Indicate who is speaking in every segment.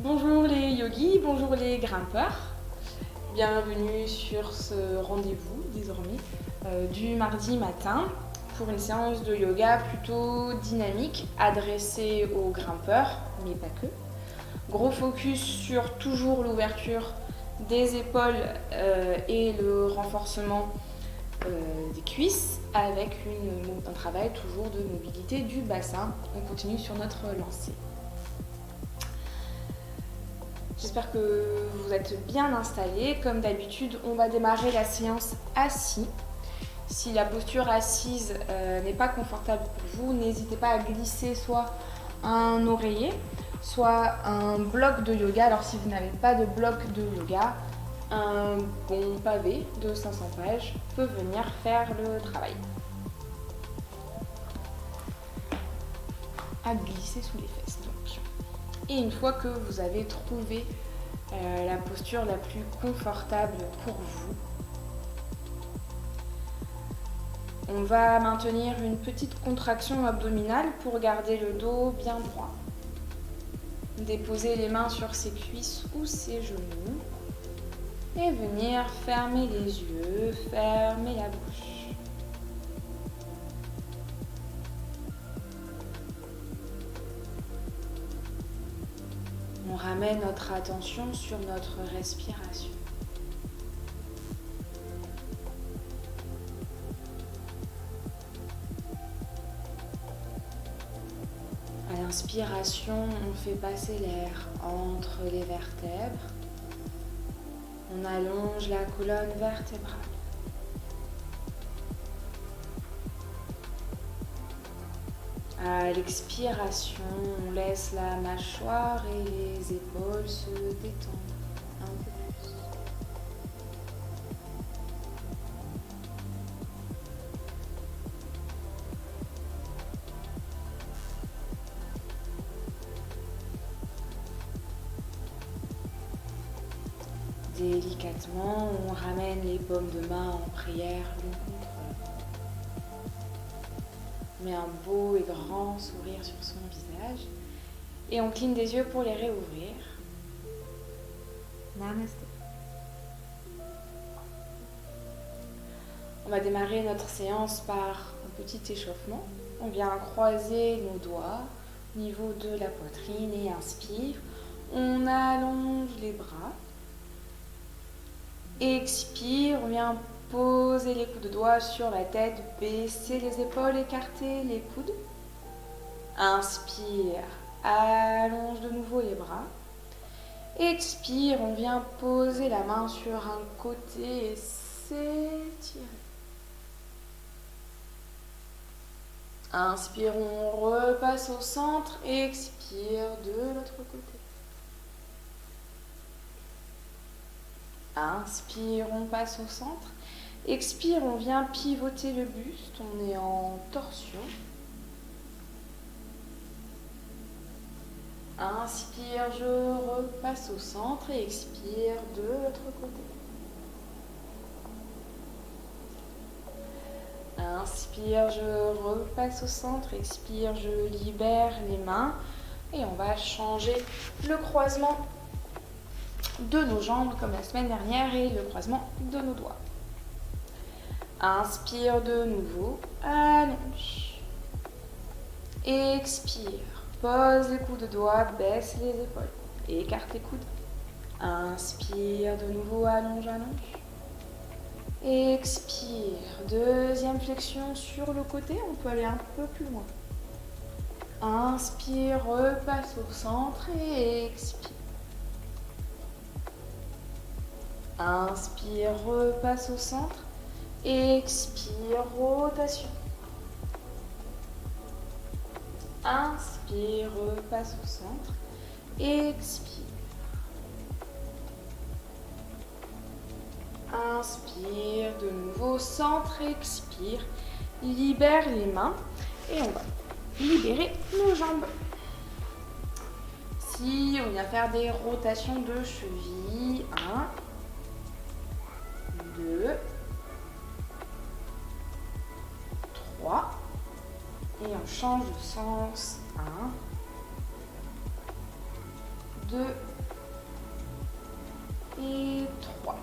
Speaker 1: Bonjour les yogis, bonjour les grimpeurs. Bienvenue sur ce rendez-vous désormais du mardi matin pour une séance de yoga plutôt dynamique adressée aux grimpeurs, mais pas que. Gros focus sur toujours l'ouverture des épaules et le renforcement des cuisses avec un travail toujours de mobilité du bassin. On continue sur notre lancée. J'espère que vous êtes bien installés. Comme d'habitude, on va démarrer la séance assis. Si la posture assise n'est pas confortable pour vous, n'hésitez pas à glisser soit un oreiller, soit un bloc de yoga. Alors si vous n'avez pas de bloc de yoga, un bon pavé de 500 pages peut venir faire le travail. À glisser sous les fesses donc. Et une fois que vous avez trouvé la posture la plus confortable pour vous, on va maintenir une petite contraction abdominale pour garder le dos bien droit. Déposer les mains sur ses cuisses ou ses genoux et venir fermer les yeux, fermer la bouche. On ramène notre attention sur notre respiration. À l'inspiration, on fait passer l'air entre les vertèbres. On allonge la colonne vertébrale. À l'expiration, on laisse la mâchoire et les épaules se détendre un peu plus. Délicatement, on ramène les paumes de main en prière l'une contre l'autre. On met un beau et grand sourire sur son visage et on cligne des yeux pour les réouvrir. Namasté. On va démarrer notre séance par un petit échauffement. On vient croiser nos doigts au niveau de la poitrine et inspire. On allonge les bras. Expire, on vient poser les coups de doigts sur la tête, baisser les épaules, écarter les coudes. Inspire, allonge de nouveau les bras. Expire, on vient poser la main sur un côté et s'étirer. Inspire, on repasse au centre, expire de l'autre côté. Inspire, on passe au centre. Expire, on vient pivoter le buste, on est en torsion. Inspire, je repasse au centre et expire de l'autre côté. Inspire, je repasse au centre, expire, je libère les mains et on va changer le croisement de nos jambes comme la semaine dernière et le croisement de nos doigts. Inspire de nouveau, allonge. Expire, pose les coups de doigts, baisse les épaules, écarte les coudes. Inspire de nouveau, allonge, allonge. Expire, deuxième flexion sur le côté, on peut aller un peu plus loin. Inspire, repasse au centre et expire. Inspire, repasse au centre. Expire, rotation. Inspire, repasse au centre. Expire. Inspire, de nouveau, centre, expire. Libère les mains et on va libérer nos jambes. Si on vient faire des rotations de cheville, 1, 2, 3, et on change de sens, 1, 2, et 3.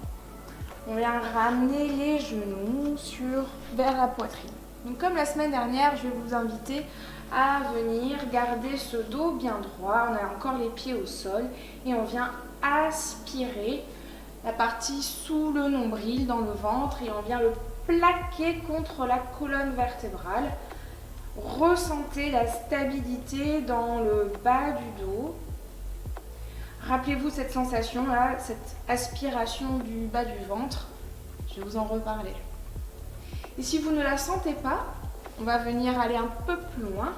Speaker 1: On vient ramener les genoux vers la poitrine. Donc comme la semaine dernière, je vais vous inviter à venir garder ce dos bien droit. On a encore les pieds au sol et on vient aspirer la partie sous le nombril dans le ventre et on vient le plaquer contre la colonne vertébrale. Ressentez la stabilité dans le bas du dos. Rappelez-vous cette sensation-là, cette aspiration du bas du ventre. Je vais vous en reparler. Et si vous ne la sentez pas, on va venir aller un peu plus loin.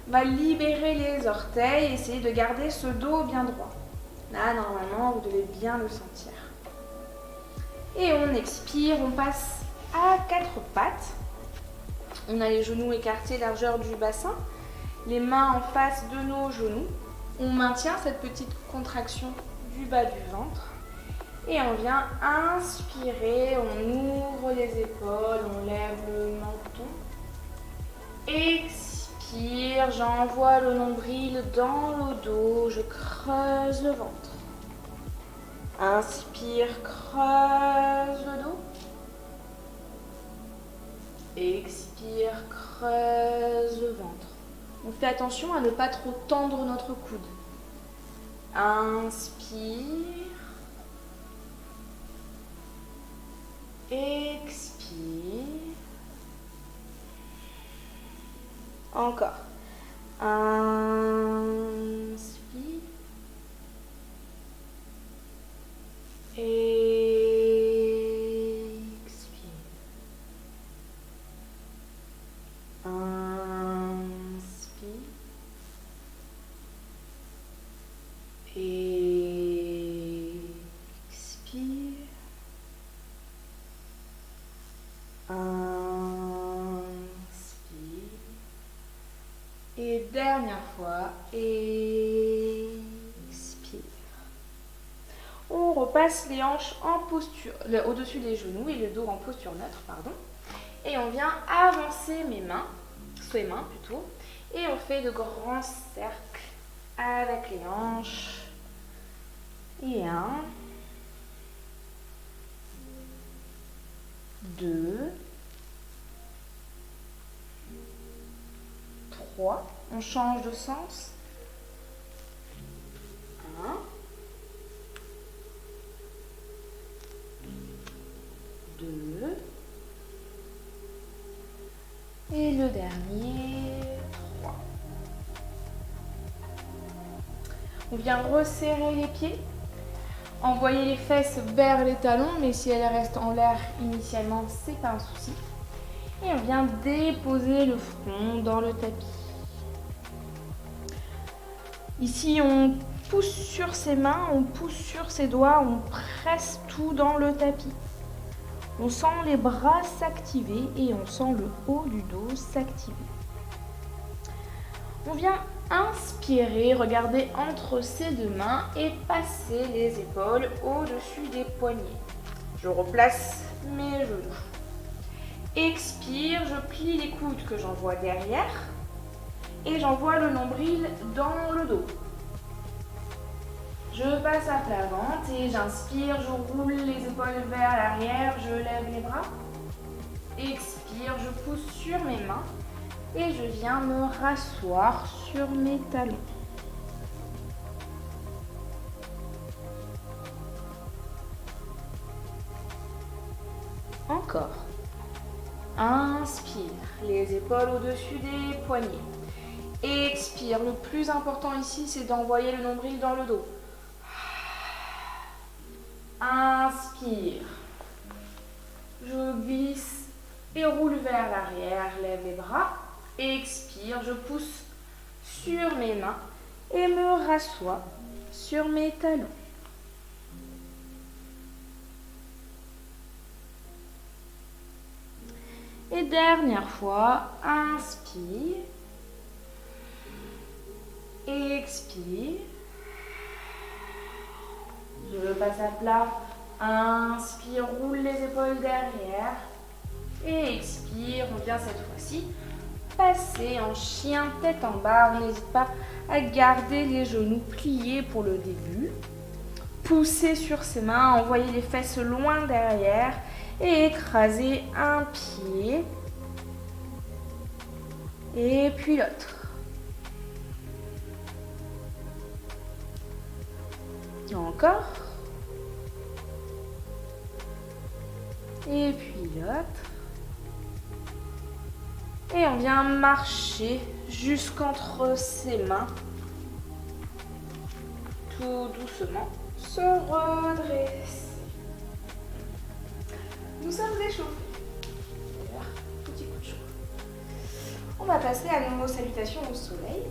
Speaker 1: On va libérer les orteils, essayer de garder ce dos bien droit. Là, normalement, vous devez bien le sentir. Et on expire, on passe à 4 pattes. On a les genoux écartés, largeur du bassin. Les mains en face de nos genoux. On maintient cette petite contraction du bas du ventre. Et on vient inspirer, on ouvre les épaules, on lève le menton. Expire, j'envoie le nombril dans le dos, je creuse le ventre. Inspire, creuse le dos. Expire, creuse le ventre. On fait attention à ne pas trop tendre notre coude. Inspire. Expire. Encore. Inspire. Expire. Inspire. Expire. Inspire. Et dernière fois. Expire. On repasse les hanches en posture, au-dessus des genoux et le dos en posture neutre, pardon. Et on vient avancer ses mains plutôt. Et on fait de grands cercles avec les hanches. Et 1, 2, 3. On change de sens. 1, 2. Et le dernier, 3. On vient resserrer les pieds. Envoyer les fesses vers les talons, mais si elles restent en l'air initialement, c'est pas un souci. Et on vient déposer le front dans le tapis. Ici, on pousse sur ses mains, on pousse sur ses doigts, on presse tout dans le tapis. On sent les bras s'activer et on sent le haut du dos s'activer. On vient inspirer, regarder entre ses deux mains et passer les épaules au-dessus des poignets. Je replace mes genoux. Expire, je plie les coudes que j'envoie derrière et j'envoie le nombril dans le dos. Je passe à plat ventre et j'inspire, je roule les épaules vers l'arrière, je lève les bras. Expire, je pousse sur mes mains et je viens me rasseoir sur mes talons. Encore. Inspire, les épaules au-dessus des poignets. Expire, le plus important ici, c'est d'envoyer le nombril dans le dos. Inspire. Je glisse et roule vers l'arrière, lève les bras. Expire, je pousse sur mes mains et me rassois sur mes talons. Et dernière fois, inspire. Expire. Je passe à plat. Inspire, roule les épaules derrière. Et expire, on vient cette fois-ci passer en chien tête en bas. On n'hésite pas à garder les genoux pliés pour le début. Poussez sur ses mains, envoyez les fesses loin derrière et écrasez un pied. Et puis l'autre. Et encore. Et puis l'autre. Et on vient marcher jusqu'entre ses mains. Tout doucement. Se redresser. Nous sommes échauffés. D'ailleurs, petit coup de chaud. On va passer à nos salutations au soleil.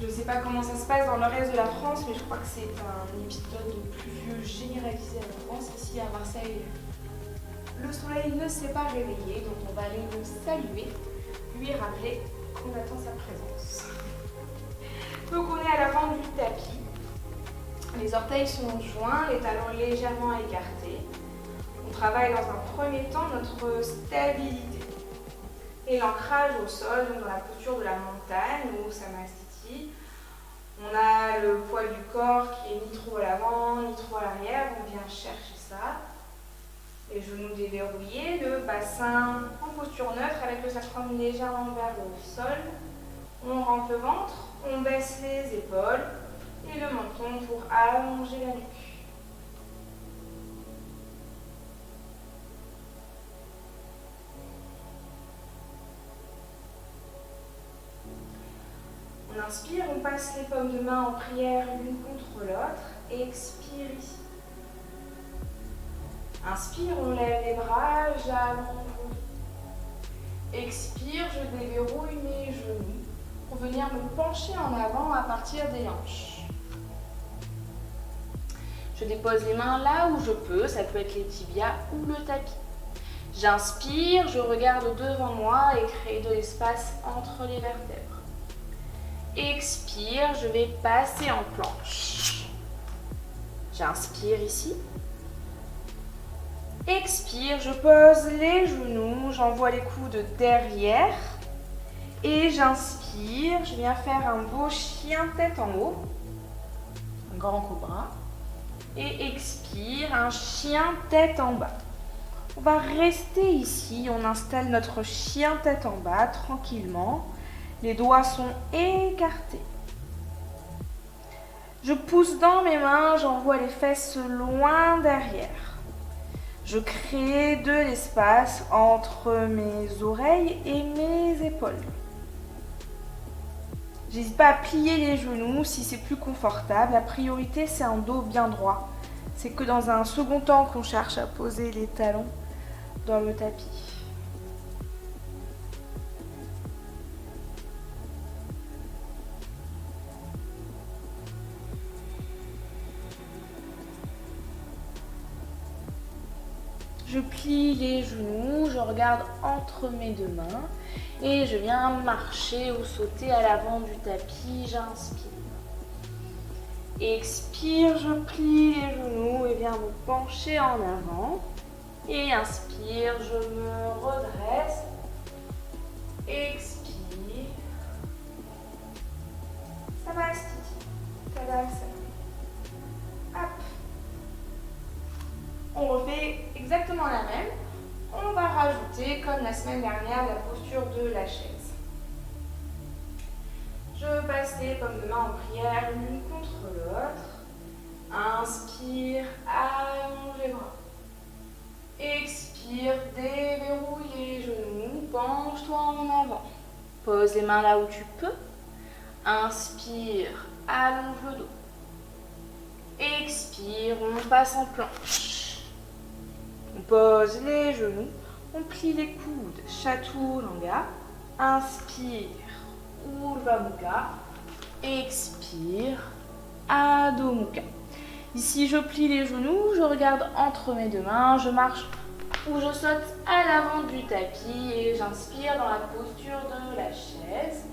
Speaker 1: Je ne sais pas comment ça se passe dans le reste de la France, mais je crois que c'est un épisode pluvieux généralisé en France. Ici à Marseille, le soleil ne s'est pas réveillé, donc on va aller le saluer, lui rappeler qu'on attend sa présence. Donc on est à l'avant du tapis. Les orteils sont joints, les talons légèrement écartés. On travaille dans un premier temps notre stabilité et l'ancrage au sol, donc dans la posture de la montagne ou Samastiti. On a le poids du corps qui est ni trop à l'avant ni trop à l'arrière, on vient chercher ça. Les genoux déverrouillés, le bassin en posture neutre avec le sacrum légèrement vers le sol. On rentre le ventre, on baisse les épaules et le menton pour allonger la nuque. On inspire, on passe les paumes de main en prière l'une contre l'autre et expire ici. Inspire, on lève les bras, j'allonge. Expire, je déverrouille mes genoux pour venir me pencher en avant à partir des hanches. Je dépose les mains là où je peux, ça peut être les tibias ou le tapis. J'inspire, je regarde devant moi et crée de l'espace entre les vertèbres. Expire, je vais passer en planche. J'inspire ici. Expire, je pose les genoux, j'envoie les coudes derrière. Et j'inspire, je viens faire un beau chien tête en haut. Un grand cobra. Et expire, un chien tête en bas. On va rester ici, on installe notre chien tête en bas tranquillement. Les doigts sont écartés. Je pousse dans mes mains, j'envoie les fesses loin derrière. Je crée de l'espace entre mes oreilles et mes épaules. J'hésite pas à plier les genoux si c'est plus confortable. La priorité, c'est un dos bien droit. C'est que dans un second temps qu'on cherche à poser les talons dans le tapis. Je plie les genoux, je regarde entre mes deux mains et je viens marcher ou sauter à l'avant du tapis, j'inspire. Expire, je plie les genoux et viens me pencher en avant. Et inspire, je me redresse. Expire. Ça va, Stiti. Ça va, ça va. Hop. On refait exactement la même. On va rajouter, comme la semaine dernière, la posture de la chaise. Je passe les paumes de main en prière l'une contre l'autre. Inspire, allonge les bras. Expire, déverrouille les genoux, penche-toi en avant. Pose les mains là où tu peux. Inspire, allonge le dos. Expire, on passe en planche. On pose les genoux, on plie les coudes, Chaturanga. Inspire, Urdhva Mukha. Expire, Adho Mukha. Ici, je plie les genoux, je regarde entre mes deux mains, je marche ou je saute à l'avant du tapis et j'inspire dans la posture de la chaise.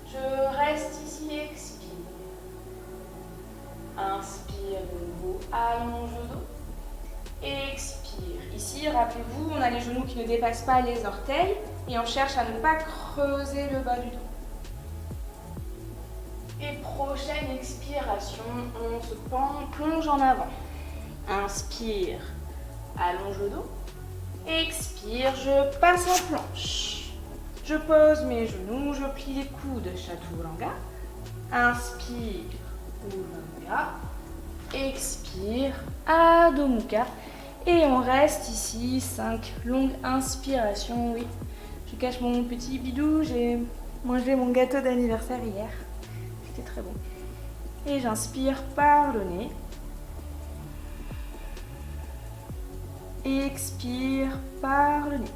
Speaker 1: Je reste ici, expire. Inspire de nouveau, allonge le dos. Expire. Ici, rappelez-vous, on a les genoux qui ne dépassent pas les orteils et on cherche à ne pas creuser le bas du dos. Et Prochaine expiration, on se plonge en avant. Inspire, allonge le dos. Expire, je passe en planche. Je pose mes genoux, je plie les coudes, Chaturanga. Inspire, Urdhva Mukha. Expire, Adho Mukha. Et on reste ici, 5 longues inspirations. Oui, je cache mon petit bidou, j'ai mangé mon gâteau d'anniversaire hier. C'était très bon. Et j'inspire par le nez. Et expire par le nez.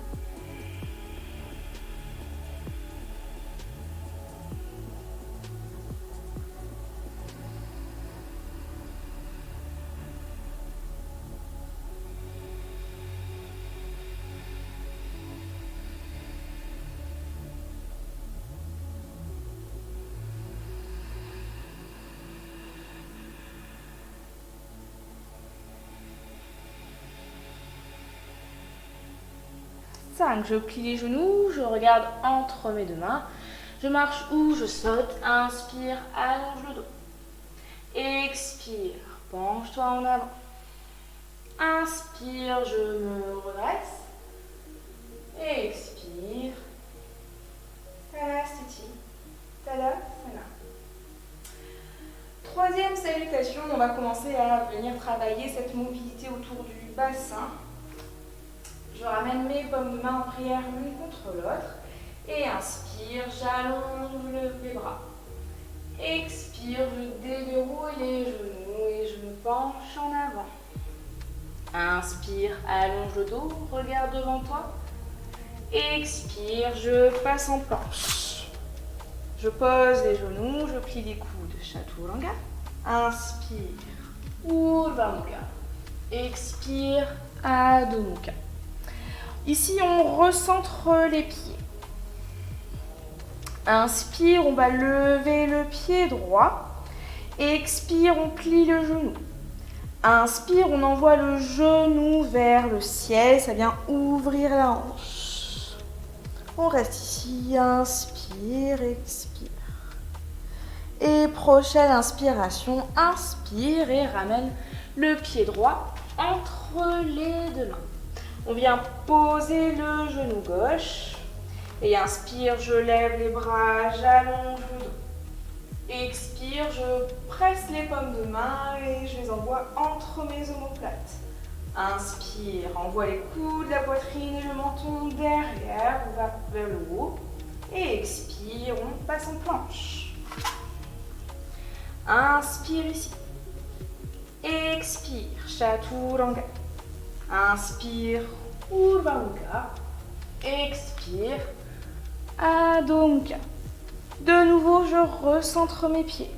Speaker 1: Je plie les genoux, je regarde entre mes deux mains, je marche ou je saute, inspire, allonge le dos. Expire, penche-toi en avant. Inspire, je me redresse. Expire. Tanastiti, Tadasana. Troisième salutation, on va commencer à venir travailler cette mobilité autour du bassin. Je ramène mes paumes de main en prière l'une contre l'autre. Et inspire, j'allonge les bras. Expire, je déverrouille les genoux et je me penche en avant. Inspire, allonge le dos, regarde devant toi. Expire, je passe en planche. Je pose les genoux, je plie les coudes, Chaturanga. Inspire, Urdhva Mukha. Expire, Adho Mukha. Ici, on recentre les pieds. Inspire, on va lever le pied droit. Expire, on plie le genou. Inspire, on envoie le genou vers le ciel. Ça vient ouvrir la hanche. On reste ici. Inspire, expire. Et prochaine inspiration, inspire et ramène le pied droit entre les deux mains. On vient poser le genou gauche. Et inspire, je lève les bras, j'allonge le dos. Expire, je presse les paumes de main et je les envoie entre mes omoplates. Inspire, envoie les coudes, la poitrine et le menton derrière, on va vers le haut. Et expire, on passe en planche. Inspire ici. Expire, Chaturanga. Inspire, Urdhva Mukha. Expire, Adho Mukha. De nouveau, je recentre mes pieds.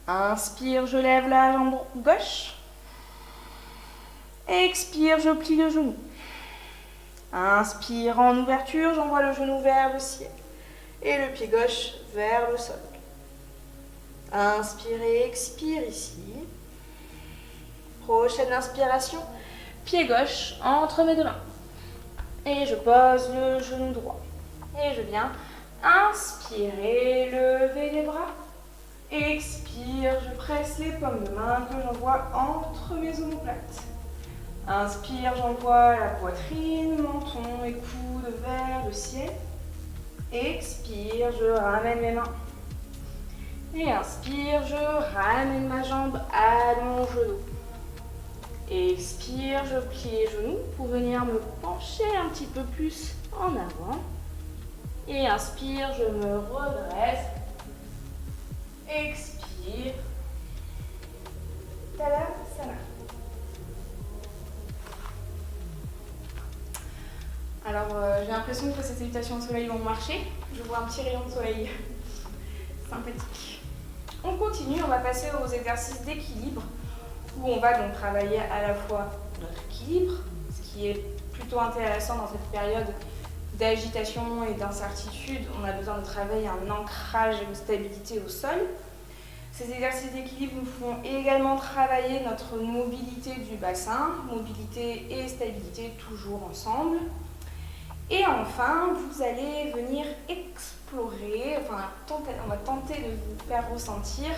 Speaker 1: Inspire, je lève la jambe gauche. Expire, je plie le genou. Inspire, en ouverture, j'envoie le genou vers le ciel. Et le pied gauche vers le sol. Inspire et expire ici. Prochaine inspiration, pied gauche entre mes deux mains. Et je pose le genou droit. Et je viens inspirer, lever les bras. Expire, je presse les paumes de main que j'envoie entre mes omoplates. Inspire, j'envoie la poitrine, menton et coudes vers le ciel. Expire, je ramène mes mains. Et inspire, je ramène ma jambe, allonge le dos. Expire, je plie les genoux pour venir me pencher un petit peu plus en avant. Et inspire, je me redresse. Expire. Tadasana. Alors, j'ai l'impression que ces salutations au soleil vont marcher. Je vois un petit rayon de soleil sympathique. On continue, on va passer aux exercices d'équilibre où on va donc travailler à la fois notre équilibre, ce qui est plutôt intéressant dans cette période d'agitation et d'incertitude. On a besoin de travailler un ancrage et une stabilité au sol. Ces exercices d'équilibre nous font également travailler notre mobilité du bassin, mobilité et stabilité toujours ensemble. Et enfin, vous allez venir explorer, on va tenter de vous faire ressentir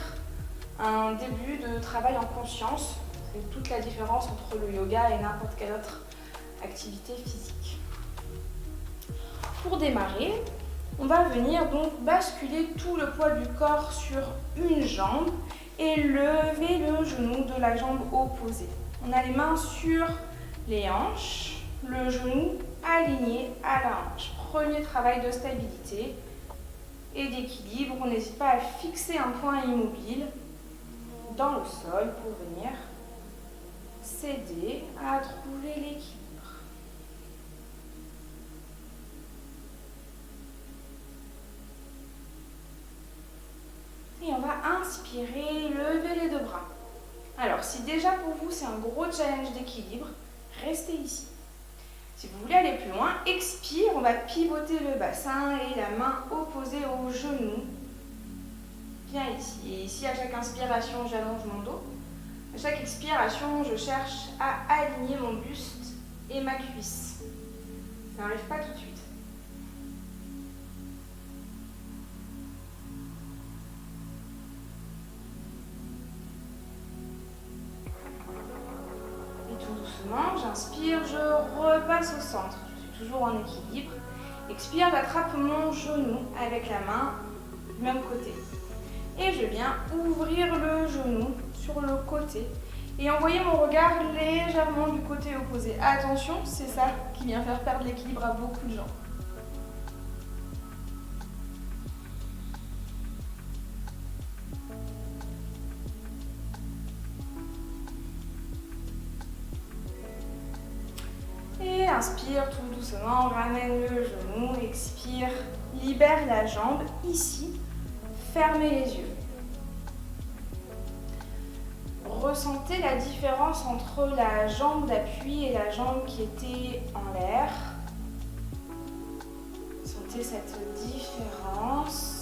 Speaker 1: un début de travail en conscience. C'est toute la différence entre le yoga et n'importe quelle autre activité physique. Pour démarrer, on va venir donc basculer tout le poids du corps sur une jambe et lever le genou de la jambe opposée. On a les mains sur les hanches, le genou aligné à la hanche. Premier travail de stabilité et d'équilibre. On n'hésite pas à fixer un point immobile dans le sol pour venir s'aider à trouver l'équilibre. Et on va inspirer, lever les deux bras. Alors, si déjà pour vous c'est un gros challenge d'équilibre, restez ici. Si vous voulez aller plus loin, expire, on va pivoter le bassin et la main opposée au genou. Viens ici. Et ici, à chaque inspiration, j'allonge mon dos. À chaque expiration, je cherche à aligner mon buste et ma cuisse. Ça n'arrive pas tout de suite. J'inspire, je repasse au centre. Je suis toujours en équilibre. Expire, j'attrape mon genou avec la main du même côté. Et je viens ouvrir le genou sur le côté et envoyer mon regard légèrement du côté opposé. Attention, c'est ça qui vient faire perdre l'équilibre à beaucoup de gens. Et inspire tout doucement, ramène le genou, expire, libère la jambe ici, fermez les yeux. Ressentez la différence entre la jambe d'appui et la jambe qui était en l'air. Sentez cette différence.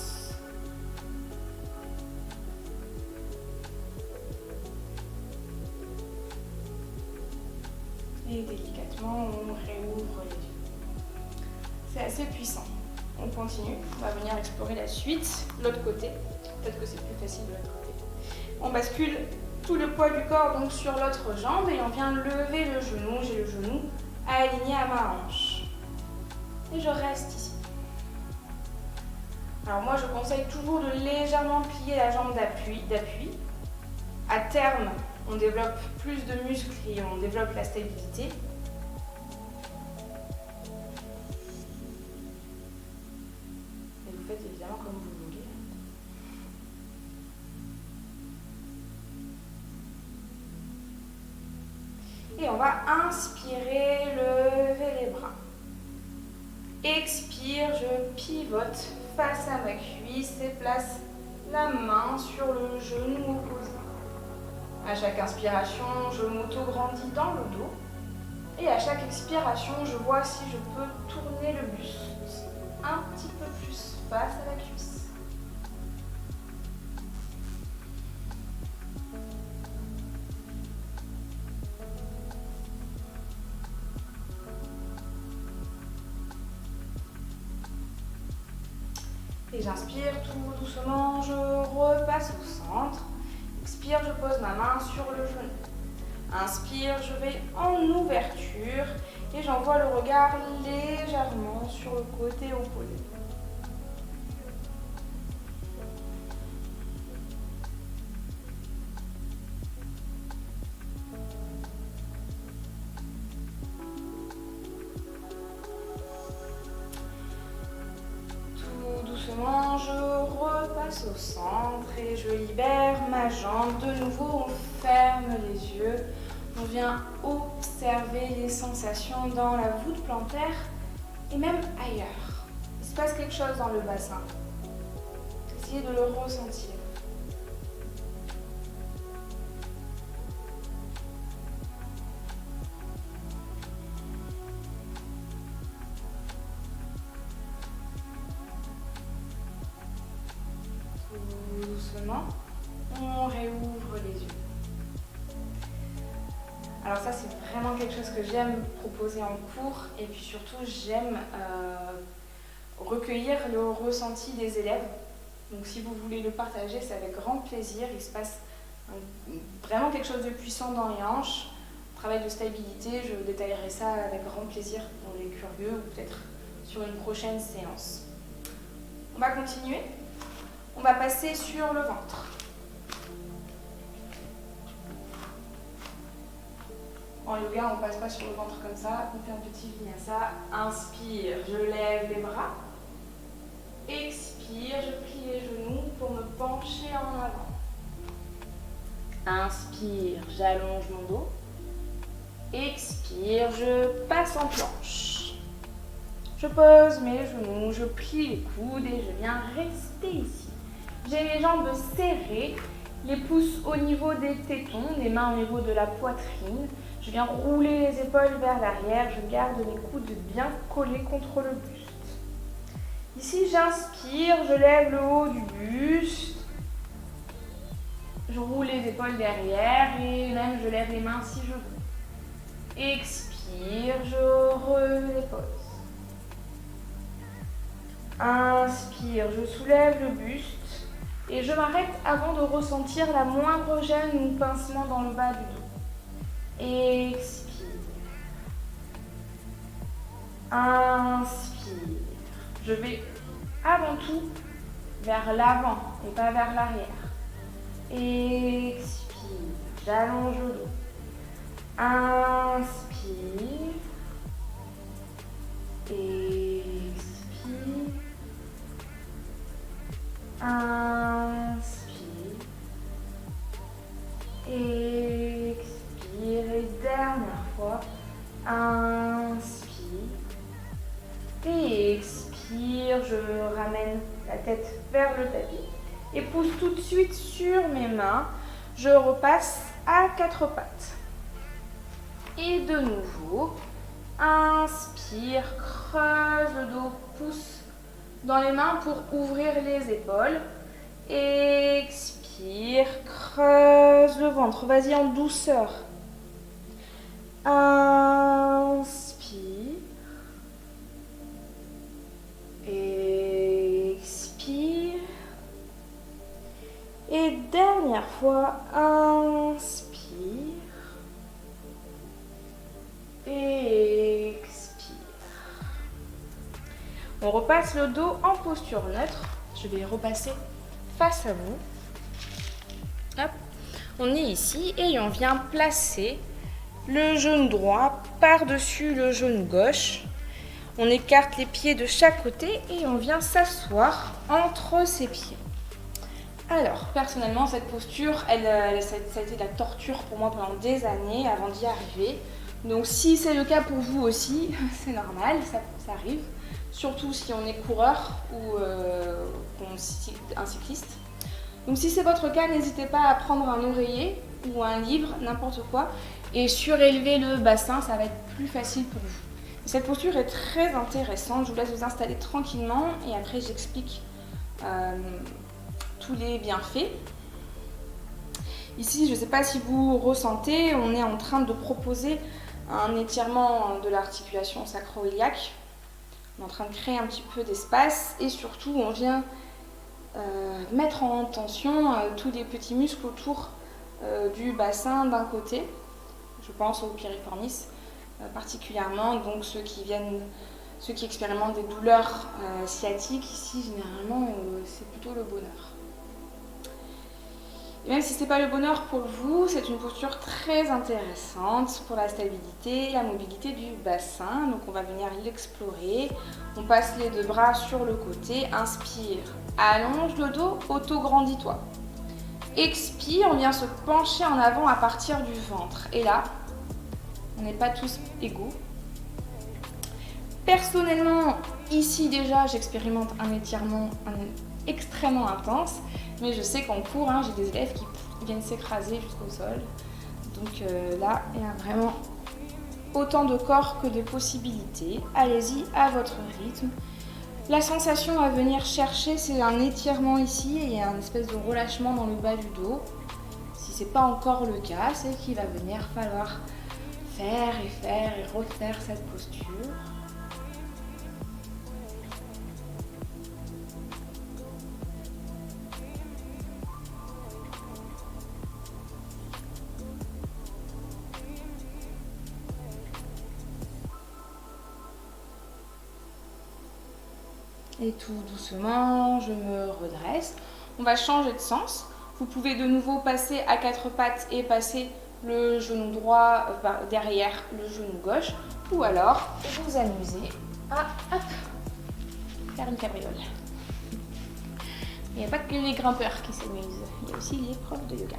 Speaker 1: Et délicatement, on réouvre les yeux. C'est assez puissant. On continue, on va venir explorer la suite, l'autre côté. Peut-être que c'est plus facile de l'autre côté. On bascule tout le poids du corps donc sur l'autre jambe et on vient lever le genou. J'ai le genou aligné à ma hanche. Et je reste ici. Alors moi, je conseille toujours de légèrement plier la jambe d'appui. À terme, on développe plus de muscles et on développe la stabilité. Et vous faites évidemment comme vous voulez. Et on va inspirer, lever les bras. Expire, je pivote face à ma cuisse et place la main sur le genou opposé. À chaque inspiration, je m'auto-grandis dans le dos. Et à chaque expiration, je vois si je peux tourner le buste un petit peu plus face à la cuisse. Et j'inspire tout doucement, je repasse au centre. Expire, je pose ma main sur le genou. Inspire, je vais en ouverture et j'envoie le regard légèrement sur le côté opposé. Tout doucement, je repasse au centre et je libère ma jambe. De nouveau, on ferme les yeux. On vient observer les sensations dans la voûte plantaire et même ailleurs. Il se passe quelque chose dans le bassin. Essayez de le ressentir. Tout doucement, on réouvre les yeux. Alors ça, c'est vraiment quelque chose que j'aime proposer en cours et puis surtout, j'aime recueillir le ressenti des élèves. Donc si vous voulez le partager, c'est avec grand plaisir. Il se passe vraiment quelque chose de puissant dans les hanches. Travail de stabilité, je détaillerai ça avec grand plaisir pour les curieux ou peut-être sur une prochaine séance. On va continuer. On va passer sur le ventre. En yoga, on ne passe pas sur le ventre comme ça. On fait un petit vinyasa. Inspire, je lève les bras. Expire, je plie les genoux pour me pencher en avant. Inspire, j'allonge mon dos. Expire, je passe en planche. Je pose mes genoux, je plie les coudes et je viens rester ici. J'ai les jambes serrées, les pouces au niveau des tétons, les mains au niveau de la poitrine. Je viens rouler les épaules vers l'arrière, je garde les coudes bien collés contre le buste. Ici, j'inspire, je lève le haut du buste. Je roule les épaules derrière et même je lève les mains si je veux. Expire, je repose. Inspire, je soulève le buste et je m'arrête avant de ressentir la moindre gêne ou pincement dans le bas du dos. Expire. Inspire. Je vais avant tout vers l'avant et pas vers l'arrière. Expire. J'allonge le dos. Inspire. Expire. Inspire. Expire. Et dernière fois. Inspire. Et expire. Je ramène la tête vers le tapis. Et pousse tout de suite sur mes mains. Je repasse à quatre pattes. Et de nouveau, inspire, creuse le dos, pousse dans les mains pour ouvrir les épaules. Expire, creuse le ventre. Vas-y en douceur. Inspire. Expire. Et dernière fois, inspire. Et expire. On repasse le dos en posture neutre. Je vais repasser face à vous. Hop. On est ici et on vient placer le genou droit par-dessus le genou gauche. On écarte les pieds de chaque côté et on vient s'asseoir entre ces pieds. Alors, personnellement, cette posture, ça a été de la torture pour moi pendant des années avant d'y arriver. Donc si c'est le cas pour vous aussi, c'est normal, ça arrive. Surtout si on est coureur ou un cycliste. Donc si c'est votre cas, n'hésitez pas à prendre un oreiller ou un livre, n'importe quoi, et surélever le bassin, ça va être plus facile pour vous. Cette posture est très intéressante, je vous laisse vous installer tranquillement et après j'explique tous les bienfaits. Ici, je ne sais pas si vous ressentez, on est en train de proposer un étirement de l'articulation sacro-iliaque. On est en train de créer un petit peu d'espace et surtout on vient mettre en tension tous les petits muscles autour du bassin d'un côté. Je pense au piriformis particulièrement, donc ceux qui expérimentent des douleurs sciatiques, ici généralement c'est plutôt le bonheur. Et même si ce n'est pas le bonheur pour vous, c'est une posture très intéressante pour la stabilité et la mobilité du bassin. Donc on va venir l'explorer. On passe les deux bras sur le côté. Inspire, allonge le dos, auto-grandis-toi. Expire, on vient se pencher en avant à partir du ventre. Et là, on n'est pas tous égaux. Personnellement, ici déjà, j'expérimente un étirement extrêmement intense. Mais je sais qu'en cours, j'ai des élèves qui viennent s'écraser jusqu'au sol. Donc là, il y a vraiment autant de corps que de possibilités. Allez-y à votre rythme. La sensation à venir chercher, c'est un étirement ici et il y a une espèce de relâchement dans le bas du dos. Si ce n'est pas encore le cas, c'est qu'il va venir falloir faire et refaire cette posture. Et tout doucement, je me redresse. On va changer de sens. Vous pouvez de nouveau passer à quatre pattes et passer le genou droit derrière le genou gauche. Ou alors, vous amusez à faire une cabriole. Il n'y a pas que les grimpeurs qui s'amusent, il y a aussi les profs de yoga.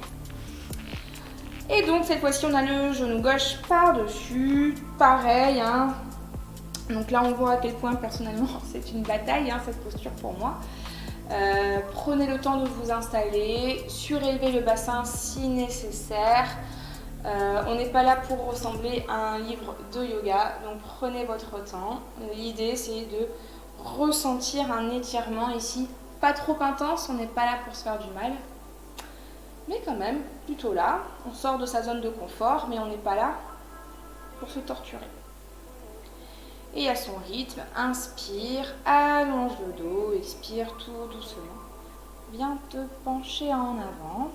Speaker 1: Et donc cette fois-ci, on a le genou gauche par-dessus. Pareil, hein. Donc là, on voit à quel point, personnellement, c'est une bataille, hein, cette posture pour moi. Prenez le temps de vous installer, surélevez le bassin si nécessaire. On n'est pas là pour ressembler à un livre de yoga, donc prenez votre temps. L'idée, c'est de ressentir un étirement ici, pas trop intense, on n'est pas là pour se faire du mal. Mais quand même, plutôt là, on sort de sa zone de confort, mais on n'est pas là pour se torturer. Et à son rythme, inspire, allonge le dos, expire tout doucement. Viens te pencher en avant.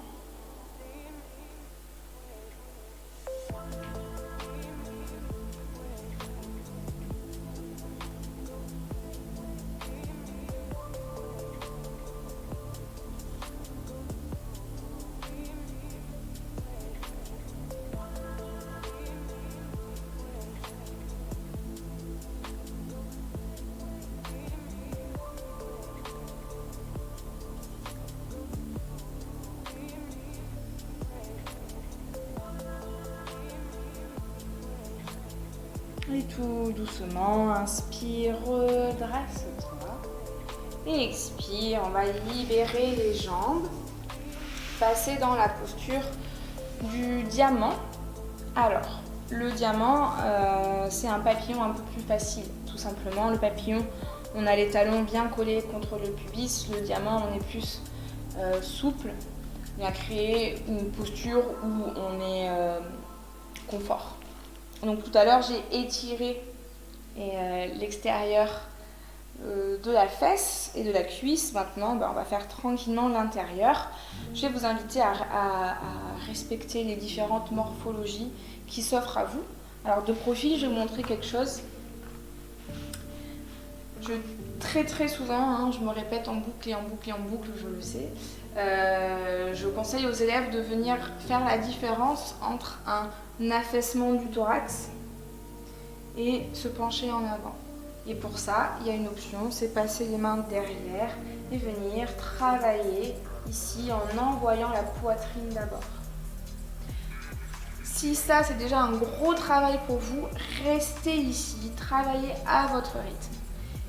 Speaker 1: Et tout doucement, inspire, redresse-toi. Et expire, on va libérer les jambes. Passer dans la posture du diamant. Alors, le diamant, c'est un papillon un peu plus facile, tout simplement. Le papillon, on a les talons bien collés contre le pubis. Le diamant, on est plus souple. On a créé une posture où on est confort. Donc tout à l'heure, j'ai étiré l'extérieur de la fesse et de la cuisse. Maintenant, on va faire tranquillement l'intérieur. Je vais vous inviter à respecter les différentes morphologies qui s'offrent à vous. Alors de profil, je vais vous montrer quelque chose. Très souvent, je me répète en boucle et en boucle et en boucle, je le sais. Je conseille aux élèves de venir faire la différence entre un affaissement du thorax et se pencher en avant. Et pour ça, il y a une option, c'est passer les mains derrière et venir travailler ici en envoyant la poitrine d'abord. Si ça, c'est déjà un gros travail pour vous, restez ici, travaillez à votre rythme.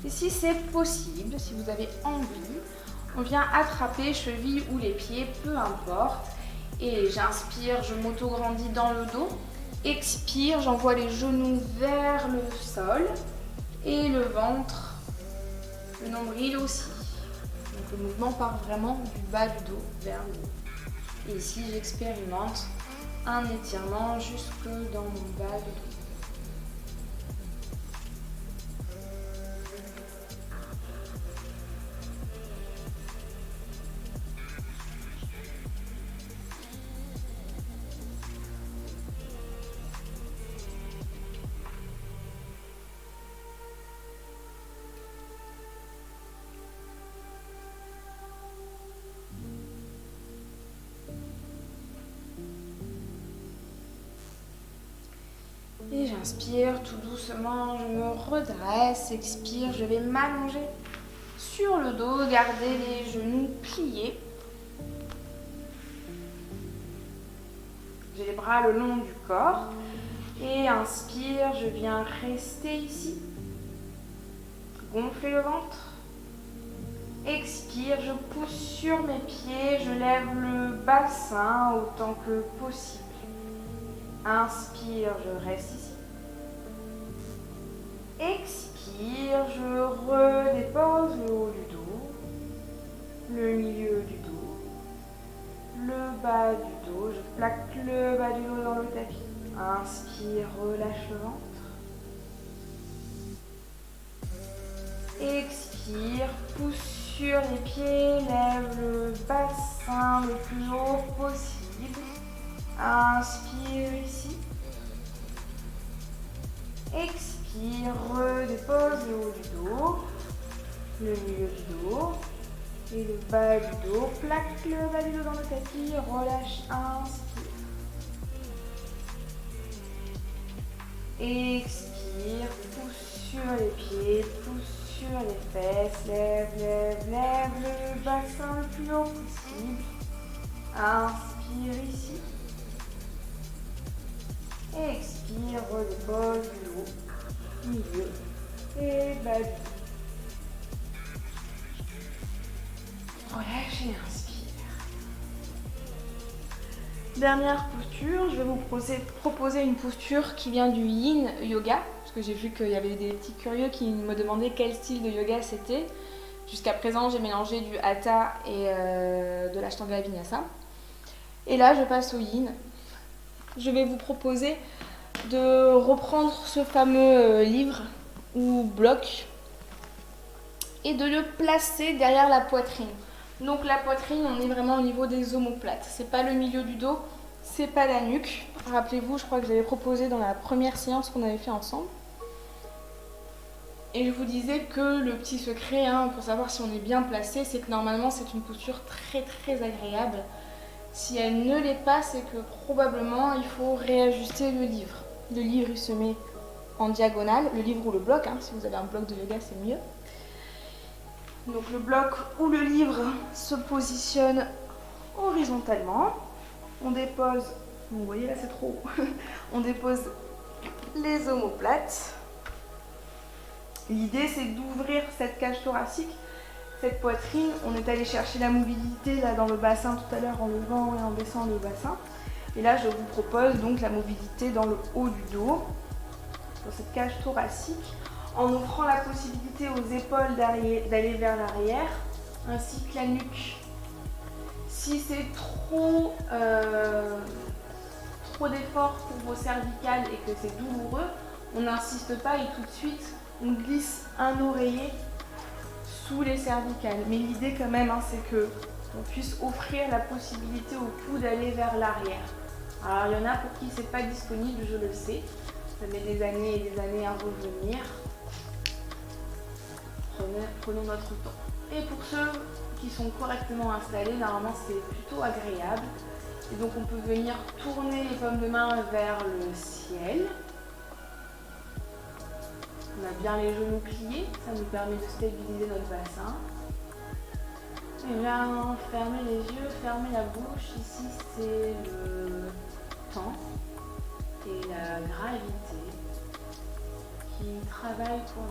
Speaker 1: Et si c'est possible, si vous avez envie, on vient attraper cheville ou les pieds, peu importe. Et j'inspire, je m'auto-grandis dans le dos. Expire, j'envoie les genoux vers le sol. Et le ventre, le nombril aussi. Donc le mouvement part vraiment du bas du dos vers le haut. Et ici, j'expérimente un étirement jusque dans mon bas du dos. Et j'inspire tout doucement, je me redresse, expire, je vais m'allonger sur le dos, garder les genoux pliés. J'ai les bras le long du corps. Et inspire, je viens rester ici. Gonfler le ventre. Expire, je pousse sur mes pieds, je lève le bassin autant que possible. Inspire, je reste ici. Expire, je redépose le haut du dos, le milieu du dos, le bas du dos. Je plaque le bas du dos dans le tapis. Inspire, relâche le ventre. Expire, pousse sur les pieds, lève le bassin le plus haut possible. Inspire ici. Expire, redépose le haut du dos, le milieu du dos et le bas du dos. Plaque le bas du dos dans le tapis, relâche, inspire. Expire, pousse sur les pieds, pousse sur les fesses, lève le bassin le plus haut possible. Inspire ici. Expire, redépose du haut, milieu et bas du dos. Relâche et inspire. Dernière posture, je vais vous proposer une posture qui vient du Yin Yoga, parce que j'ai vu qu'il y avait des petits curieux qui me demandaient quel style de yoga c'était. Jusqu'à présent, j'ai mélangé du Hatha et de l'Ashtanga Vinyasa. Et là, je passe au Yin. Je vais vous proposer de reprendre ce fameux livre ou bloc et de le placer derrière la poitrine. Donc la poitrine, on est vraiment au niveau des omoplates. C'est pas le milieu du dos, c'est pas la nuque. Rappelez-vous, je crois que je l'avais proposé dans la première séance qu'on avait fait ensemble. Et je vous disais que le petit secret pour savoir si on est bien placé, c'est que normalement c'est une posture très très agréable. Si elle ne l'est pas, c'est que probablement il faut réajuster le livre. Le livre il se met en diagonale, le livre ou le bloc, si vous avez un bloc de yoga c'est mieux. Donc le bloc ou le livre se positionne horizontalement. On dépose, vous voyez là c'est trop haut, on dépose les omoplates. L'idée c'est d'ouvrir cette cage thoracique, cette poitrine. On est allé chercher la mobilité là dans le bassin tout à l'heure en levant et en baissant le bassin. Et là je vous propose donc la mobilité dans le haut du dos, dans cette cage thoracique, en offrant la possibilité aux épaules d'aller vers l'arrière, ainsi que la nuque. Si c'est trop d'efforts pour vos cervicales et que c'est douloureux, on n'insiste pas et tout de suite on glisse un oreiller sous les cervicales. Mais l'idée quand même, c'est que on puisse offrir la possibilité au cou d'aller vers l'arrière. Alors il y en a pour qui c'est pas disponible, je le sais. Ça met des années et des années à revenir. Prenons notre temps. Et pour ceux qui sont correctement installés, normalement c'est plutôt agréable. Et donc on peut venir tourner les paumes de main vers le ciel. On a bien les genoux pliés, ça nous permet de stabiliser notre bassin. Et là, fermez les yeux, fermez la bouche. Ici c'est le temps et la gravité qui travaillent pour nous.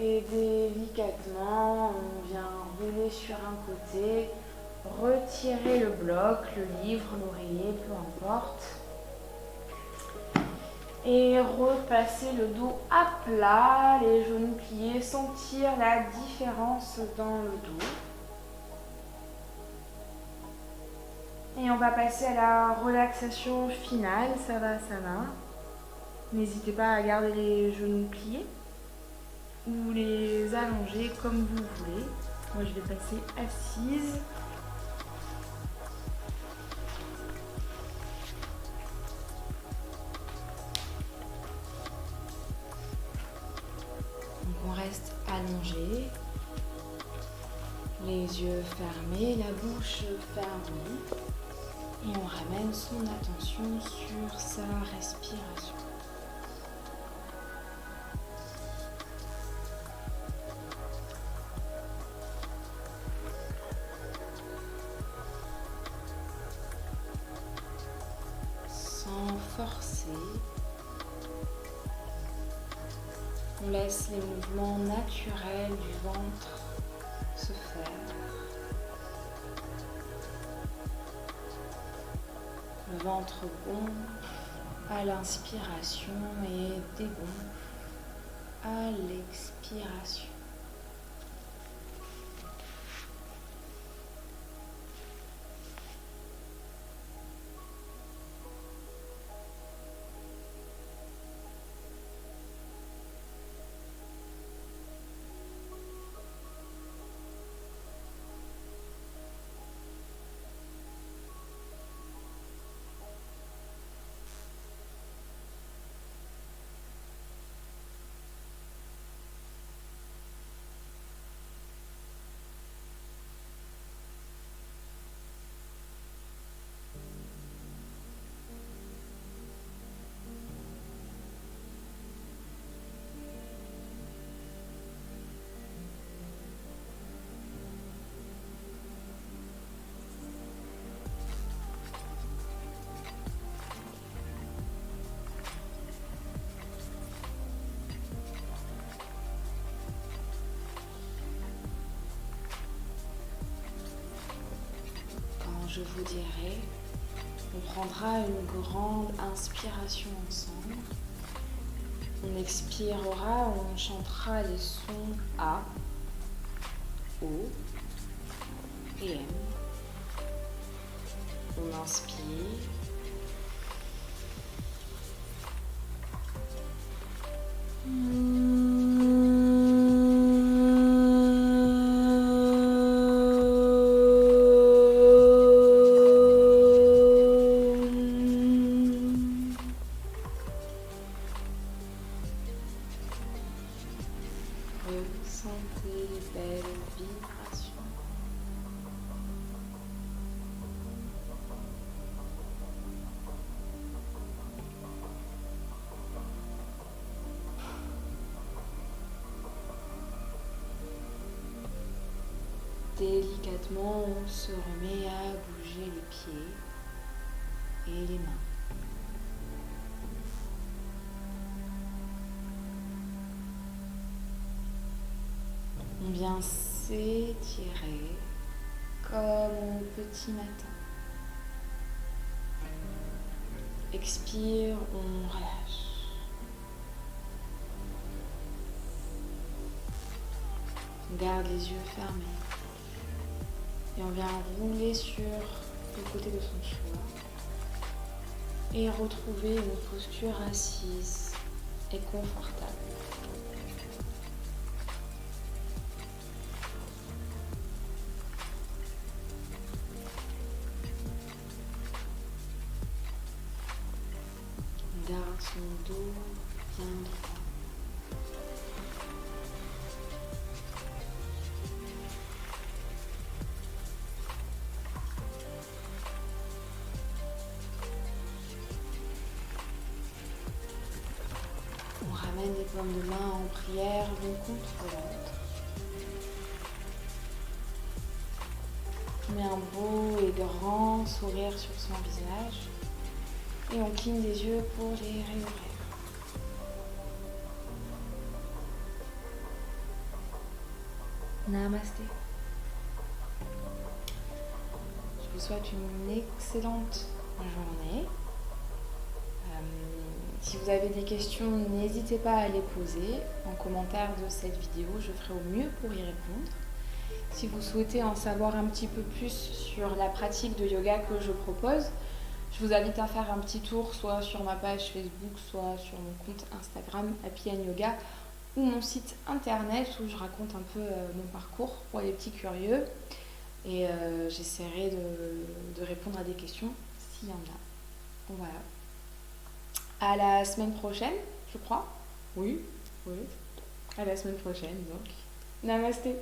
Speaker 1: Et délicatement, on vient rouler sur un côté, retirer le bloc, le livre, l'oreiller, peu importe. Et repasser le dos à plat, les genoux pliés, sentir la différence dans le dos. Et on va passer à la relaxation finale, ça va. N'hésitez pas à garder les genoux pliés ou les allonger comme vous voulez. Moi je vais passer assise. Donc on reste allongé, les yeux fermés, la bouche fermée, et on ramène son attention sur sa respiration. on laisse les mouvements naturels du ventre se faire. Le ventre gonfle à l'inspiration et dégonfle à l'expiration. Je vous dirai, on prendra une grande inspiration ensemble. On expirera, on chantera les sons A, O et M. On inspire. Ressentez les belles vibrations. Délicatement, on se remet à bouger les pieds et les mains. On vient s'étirer comme au petit matin. Expire, on relâche. On garde les yeux fermés. Et on vient rouler sur le côté de son choix. Et retrouver une posture assise et confortable. On garde son dos bien droit. On ramène les paumes de main en prière l'une contre l'autre. On met un beau et grand sourire sur son visage et on cligne des yeux pour les réouvrir. Namasté. Je vous souhaite une excellente journée. Si vous avez des questions, n'hésitez pas à les poser en commentaire de cette vidéo, je ferai au mieux pour y répondre. Si vous souhaitez en savoir un petit peu plus sur la pratique de yoga que je propose, je vous invite à faire un petit tour soit sur ma page Facebook, soit sur mon compte Instagram Happy and Yoga ou mon site internet où je raconte un peu mon parcours pour les petits curieux et j'essaierai de répondre à des questions s'il y en a. Bon, voilà. À la semaine prochaine, je crois. Oui. À la semaine prochaine, donc. Namasté.